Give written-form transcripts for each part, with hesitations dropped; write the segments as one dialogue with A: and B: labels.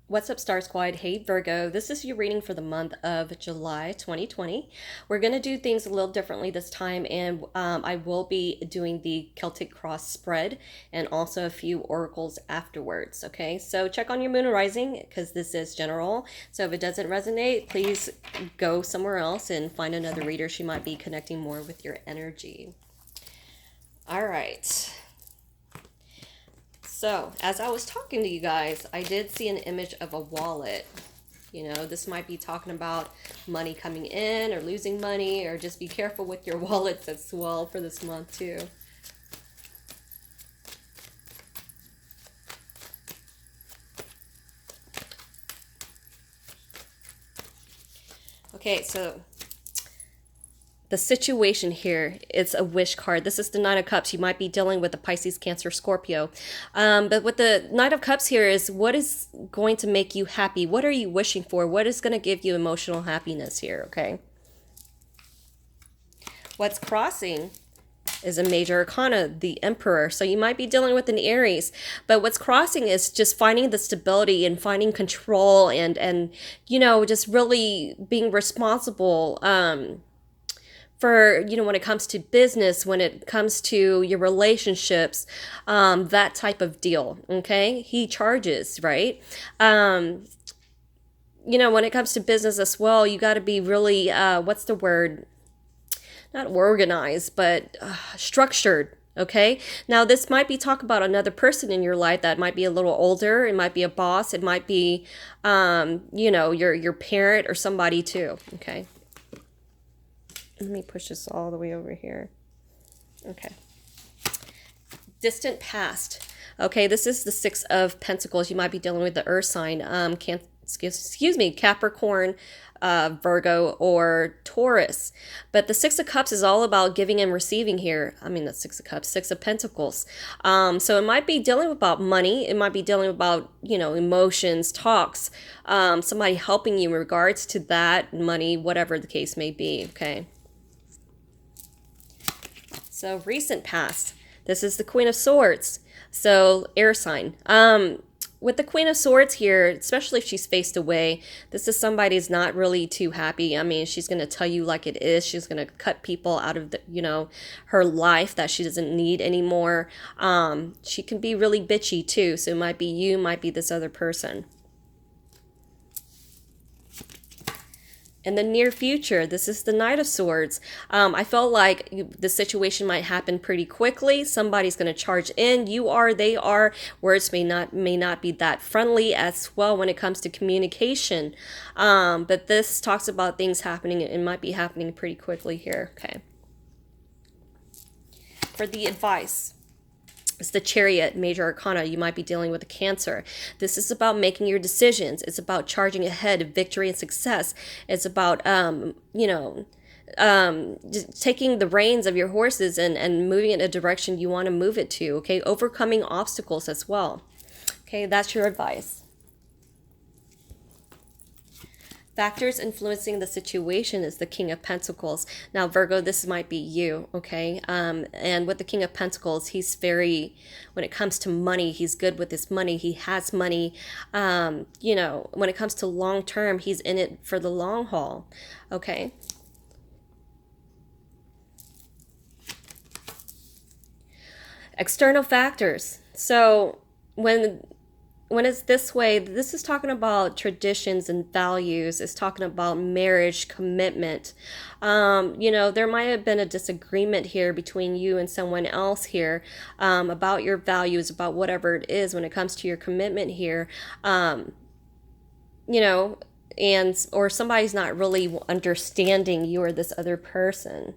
A: What's up, Star Squad? Hey, Virgo. This is your reading for the month of July 2020. We're going to do things a little differently this time, and I will be doing the Celtic cross spread and also a few oracles afterwards. Okay, so check on your moon and rising because this is general. So if it doesn't resonate, please go somewhere else and find another reader. She might be connecting more with your energy. All right. So, as I was talking to you guys, I did see an image of a wallet. You know, this might be talking about money coming in or losing money, or just be careful with your wallets as well for this month, too. Okay, so the situation here, it's a wish card. This is the Knight of Cups. You might be dealing with a Pisces, Cancer, Scorpio. But with the Knight of Cups here is what is going to make you happy? What are you wishing for? What is going to give you emotional happiness here, okay? What's crossing is a major arcana, the Emperor. So you might be dealing with an Aries, but what's crossing is just finding the stability and finding control and you know, just really being responsible for, you know, when it comes to business, when it comes to your relationships, that type of deal. Okay, he charges, right? You know, when it comes to business as well, you got to be really what's the word, not organized, but structured. Okay, now this might be talk about another person in your life that might be a little older. It might be a boss. It might be you know, your parent or somebody too. Okay, let me push this all the way over here. Okay. Distant past. Okay, this is the Six of Pentacles. You might be dealing with the Earth sign. Excuse me, Capricorn, Virgo, or Taurus. But the Six of Cups is all about giving and receiving here. I mean, the Six of Cups, Six of Pentacles. So it might be dealing about money. It might be dealing about, you know, emotions, talks, somebody helping you in regards to that, money, whatever the case may be, okay? So recent past. This is the Queen of Swords. So air sign. With the Queen of Swords here, especially if she's faced away, this is somebody who's not really too happy. I mean, she's going to tell you like it is. She's going to cut people out of the, you know, her life that she doesn't need anymore. She can be really bitchy too. So it might be you, might be this other person. In the near future, this is the Knight of Swords. I felt like the situation might happen pretty quickly. Somebody's going to charge in. You are, they are. Words may not be that friendly as well when it comes to communication. But this talks about things happening. It might be happening pretty quickly here. Okay. For the advice. It's the Chariot, major arcana. You might be dealing with a Cancer. This is about making your decisions. It's about charging ahead, victory and success. It's about, you know, just taking the reins of your horses and moving in a direction you want to move it to. Okay, overcoming obstacles as well. Okay, that's your advice. Factors influencing the situation is the King of Pentacles. Now, Virgo, this might be you, okay? And with the King of Pentacles, he's very, when it comes to money, he's good with his money. He has money. You know, when it comes to long term, he's in it for the long haul, okay? External factors. So when it's this way, this is talking about traditions and values. It's talking about marriage, commitment. You know, there might have been a disagreement here between you and someone else here about your values, about whatever it is when it comes to your commitment here. You know, and or somebody's not really understanding you or this other person.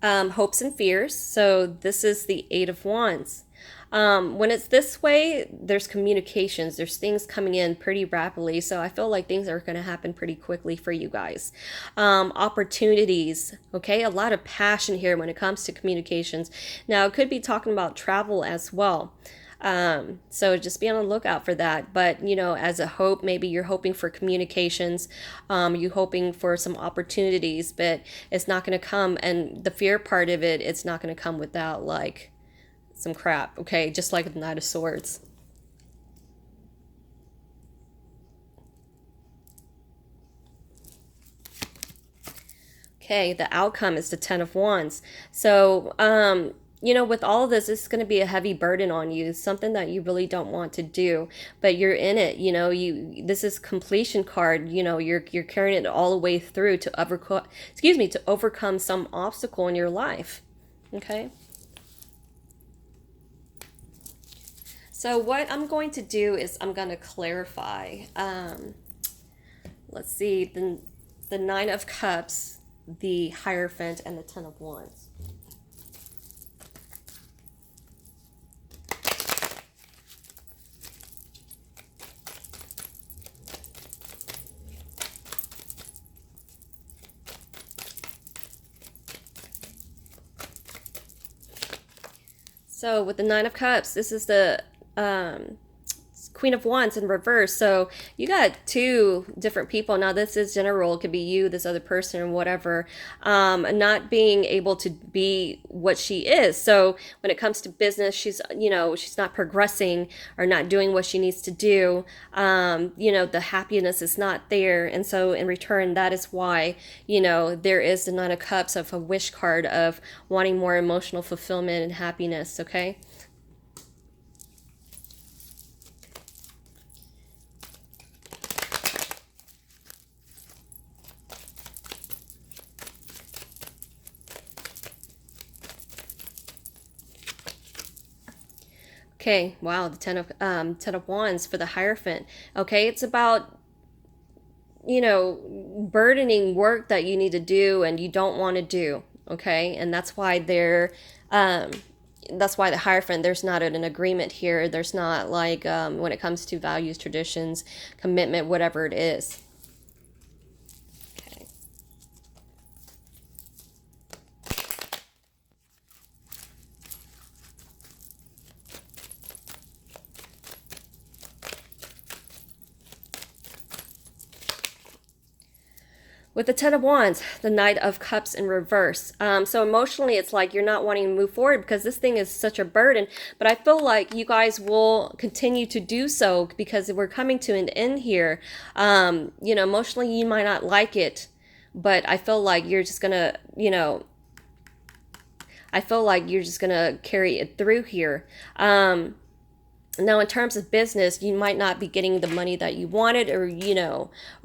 A: Hopes and fears. So this is the Eight of Wands. When it's this way, there's communications, there's things coming in pretty rapidly. So I feel like things are going to happen pretty quickly for you guys. Opportunities, okay? A lot of passion here when it comes to communications. Now, it could be talking about travel as well. So just be on the lookout for that. But, you know, as a hope, maybe you're hoping for communications, you're hoping for some opportunities, but it's not going to come. And the fear part of it, it's not going to come without like some crap, okay? Just like the Knight of Swords. Okay, the outcome is the Ten of Wands. So, with all of this, it's going to be a heavy burden on you, something that you really don't want to do, but you're in it. This is completion card. You're carrying it all the way through to overcome some obstacle in your life. Okay. So what I'm going to do is I'm going to clarify. Let's see, the Nine of Cups, the Hierophant, and the Ten of Wands. So with the Nine of Cups, this is the Queen of Wands in reverse. So you got two different people. Now this is general. It could be you, this other person, or whatever. Not being able to be what she is. So when it comes to business, she's not progressing or not doing what she needs to do. The happiness is not there. And so in return, that is why, there is the Nine of Cups of a wish card of wanting more emotional fulfillment and happiness. Okay. Okay, wow, the Ten of Wands for the Hierophant. Okay, it's about burdening work that you need to do and you don't want to do. Okay, and that's why the Hierophant, there's not an agreement here. There's not like when it comes to values, traditions, commitment, whatever it is. With the Ten of Wands, the Knight of Cups in reverse. So emotionally, it's like you're not wanting to move forward because this thing is such a burden. But I feel like you guys will continue to do so because we're coming to an end here. Emotionally, you might not like it, but I feel like you're just gonna, carry it through here. Now, in terms of business, you might not be getting the money that you wanted, or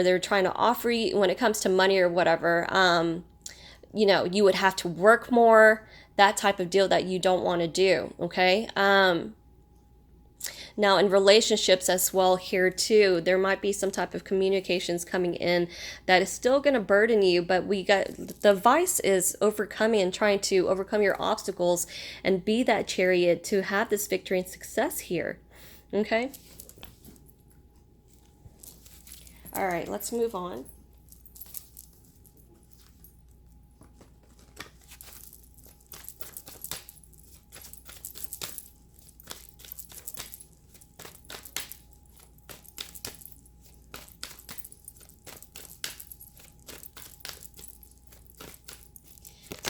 A: they're trying to offer you when it comes to money or whatever. You would have to work more, that type of deal that you don't want to do. Okay. Now, in relationships as well here too, there might be some type of communications coming in that is still going to burden you, but the advice is overcoming and trying to overcome your obstacles and be that chariot to have this victory and success here. Okay. All right, let's move on.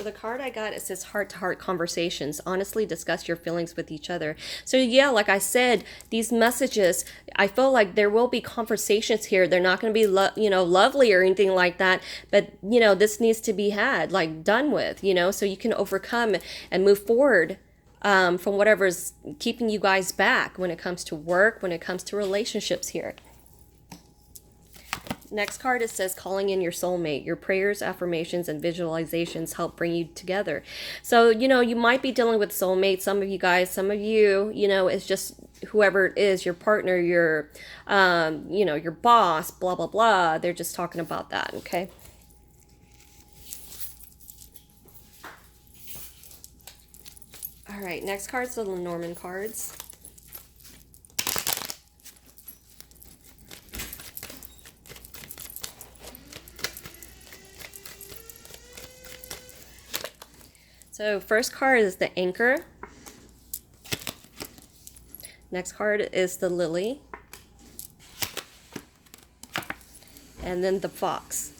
A: The card I got, it says heart-to-heart conversations. Honestly discuss your feelings with each other. So yeah, like I said, these messages, I feel like there will be conversations here. They're not going to be lovely or anything like that, but this needs to be had, like done with, so you can overcome and move forward from whatever's keeping you guys back when it comes to work, when it comes to relationships here. Next card, it says calling in your soulmate. Your prayers, affirmations, and visualizations help bring you together. So, you might be dealing with soulmate. Some of you guys, some of you, it's just whoever it is, your partner, your boss, blah, blah, blah. They're just talking about that, okay? All right, next card's the Lenormand cards. So first card is the Anchor. Next card is the Lily. And then the Fox.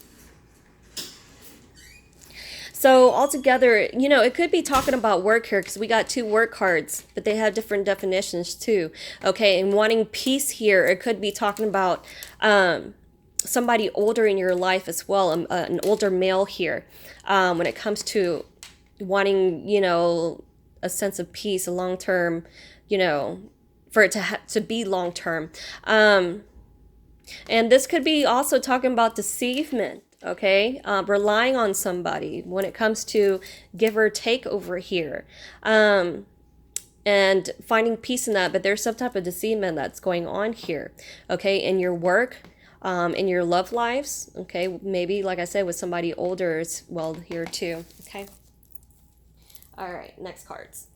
A: So altogether, you know, it could be talking about work here because we got 2 work cards, but they have different definitions too. Okay, and wanting peace here, it could be talking about somebody older in your life as well, an older male here. When it comes to wanting, you know, a sense of peace, a long term, you know, for it to be long term. And this could be also talking about deceivement, okay? Relying on somebody when it comes to give or take over here. And finding peace in that, but there's some type of deceivement that's going on here, okay? In your work, in your love lives, okay? Maybe, like I said, with somebody older as well here too, okay? All right, next cards.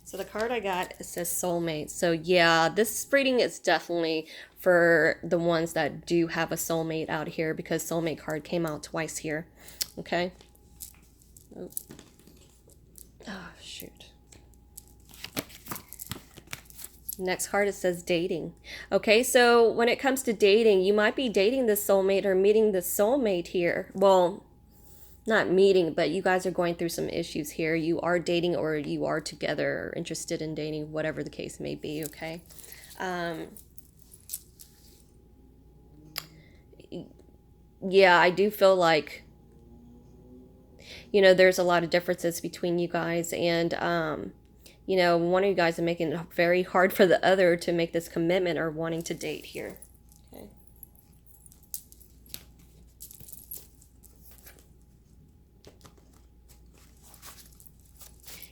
A: So the card I got, it says soulmate. So yeah, this reading is definitely for the ones that do have a soulmate out here, because soulmate card came out twice here. Okay. Oh, shoot. Next card, it says dating. Okay, so when it comes to dating, you might be dating this soulmate or meeting this soulmate here. Well, not meeting, but you guys are going through some issues here. You are dating, or you are together, or interested in dating, whatever the case may be, okay? Yeah, I do feel like, you know, there's a lot of differences between you guys, and you know, one of you guys are making it very hard for the other to make this commitment or wanting to date here. Okay.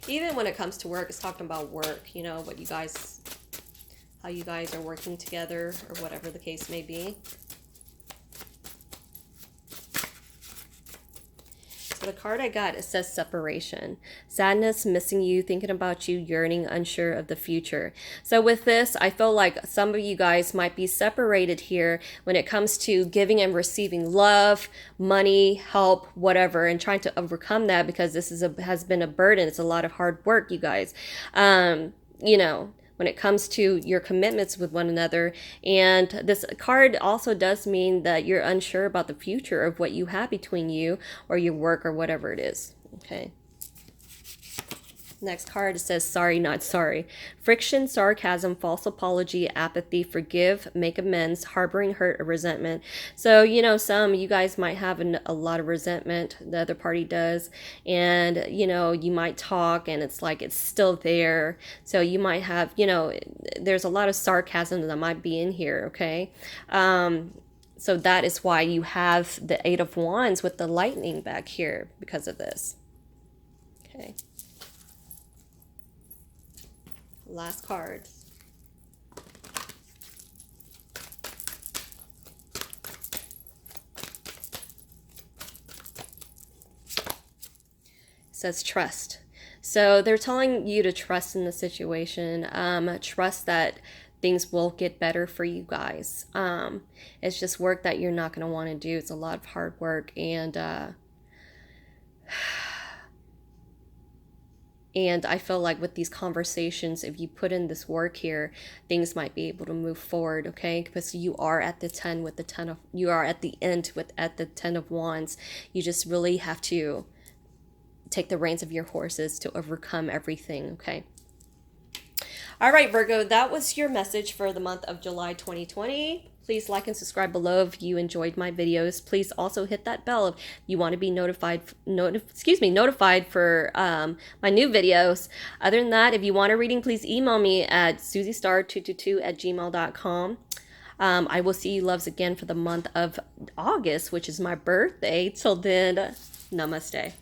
A: Even when it comes to work, it's talking about work, you know, what you guys, how you guys are working together, or whatever the case may be. So the card I got, it says separation. Sadness, missing you, thinking about you, yearning, unsure of the future. So with this, I feel like some of you guys might be separated here when it comes to giving and receiving love, money, help, whatever, and trying to overcome that, because this has been a burden. It's a lot of hard work, you guys. You know, when it comes to your commitments with one another. And this card also does mean that you're unsure about the future of what you have between you or your work or whatever it is. Okay. Next card, it says sorry, not sorry. Friction, sarcasm, false apology, apathy, forgive, make amends, harboring hurt or resentment. So, you know, some you guys might have a lot of resentment, the other party does, and, you know, you might talk and it's like it's still there. So you might have, you know, there's a lot of sarcasm that might be in here, okay? So that is why you have the Eight of Wands with the lightning back here, because of this. Okay. Last card. It says trust. So they're telling you to trust in the situation. Trust that things will get better for you guys. It's just work that you're not going to want to do. It's a lot of hard work, and I feel like with these conversations, if you put in this work here, things might be able to move forward, okay? Because you are at the 10 with the 10 of, you are at the end with at the 10 of Wands. You just really have to take the reins of your horses to overcome everything, okay? All right, Virgo, that was your message for the month of July 2020. Please like and subscribe below if you enjoyed my videos. Please also hit that bell if you want to be notified for my new videos. Other than that, if you want a reading, please email me at susiestar222@gmail.com. I will see you loves again for the month of August, which is my birthday. Till then, namaste.